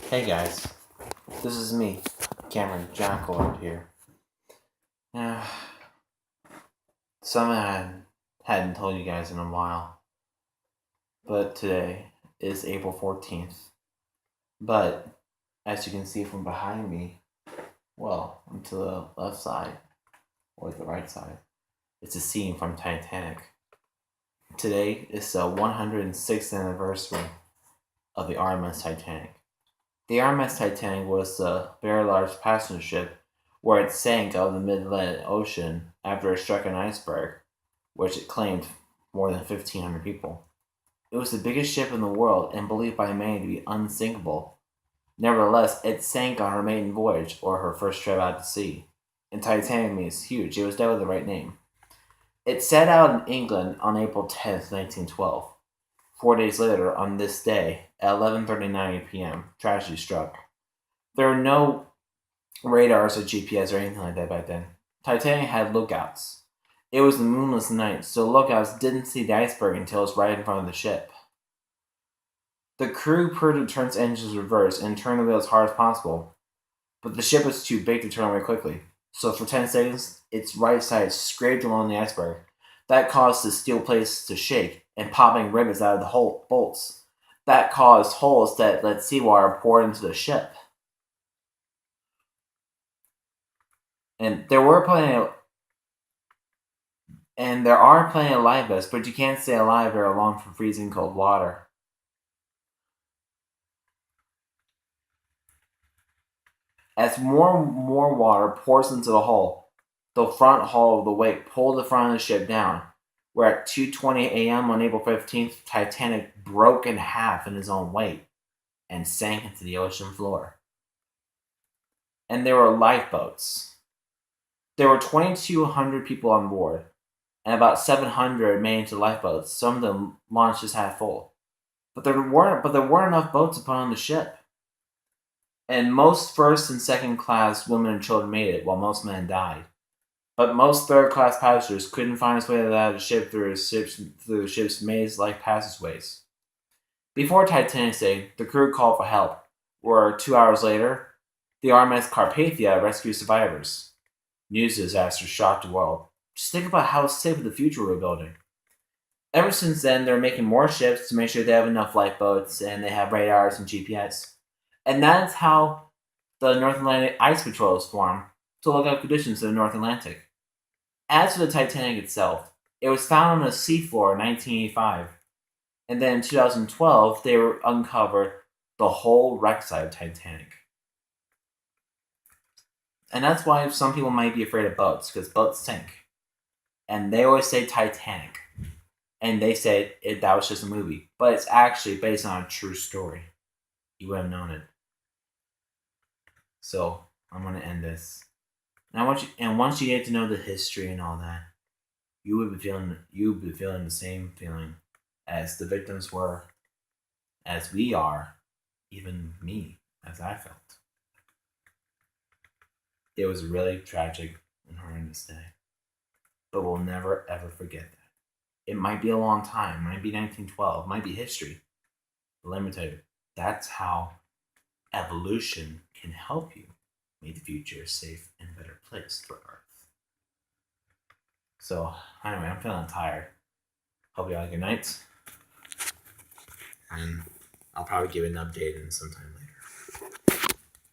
Hey guys, this is me, Cameron Joncold here. Uh, Something I hadn't told you guys in a while, but today is April 14th. But as you can see from behind me, well, to the left side or the right side, it's a scene from Titanic. Today is the 106th anniversary of the RMS Titanic. The RMS Titanic was a very large passenger ship where it sank out of the mid-Atlantic Ocean after it struck an iceberg, which it claimed more than 1,500 people. It was the biggest ship in the world and believed by many to be unsinkable. Nevertheless, it sank on her maiden voyage, or her first trip out to sea. And Titanic means huge. It was definitely the right name. It set out in England on April 10th, 1912. 4 days later, on this day, at 11:39 p.m., tragedy struck. There were no radars or GPS or anything like that back then. Titanic had lookouts. It was a moonless night, so lookouts didn't see the iceberg until it was right in front of the ship. The crew proved to turn its engines reverse and turn the wheel as hard as possible, but the ship was too big to turn away quickly. So for 10 seconds, its right side scraped along the iceberg. That caused the steel plates to shake and popping rivets out of the bolts. That caused holes that let seawater pour into the ship. And there were plenty of, and there are plenty of lifeboats, but you can't stay alive very long from freezing cold water. As more and more water pours into the hull, the front hull of the wake pulled the front of the ship down, where at 2:20 a.m. on April 15th, Titanic broke in half in its own weight and sank into the ocean floor. And there were lifeboats. There were 2,200 people on board, and about 700 made into lifeboats. Some of them launched just half full. But there weren't enough boats to put on the ship. And most first and second class women and children made it, while most men died. But most third class passengers couldn't find its way out of the ship through the ship's maze-like passageways. Before Titanic's day, the crew called for help, where 2 hours later, the RMS Carpathia rescued survivors. News disasters shocked the world. Just think about how safe the future we're building. Ever since then, they're making more ships to make sure they have enough lifeboats and they have radars and GPS. And that's how the North Atlantic Ice Patrol was formed, to look up conditions in the North Atlantic. As for the Titanic itself, it was found on the seafloor in 1985, and then in 2012 they uncovered the whole wreck side of Titanic. And that's why some people might be afraid of boats, because boats sink. And they always say Titanic. And they say that was just a movie. But it's actually based on a true story. You would have known it. So, I'm going to end this. And once you get to know the history and all that, you would be feeling the same feeling as the victims were, as we are, even me, as I felt. It was a really tragic and horrendous day. But we'll never ever forget that. It might be a long time, might be 1912, might be history. But let me tell you, that's how evolution can help you make the future a safe and better place for Earth. So, anyway, I'm feeling tired. Hope you all have a good night. And I'll probably give an update in sometime later.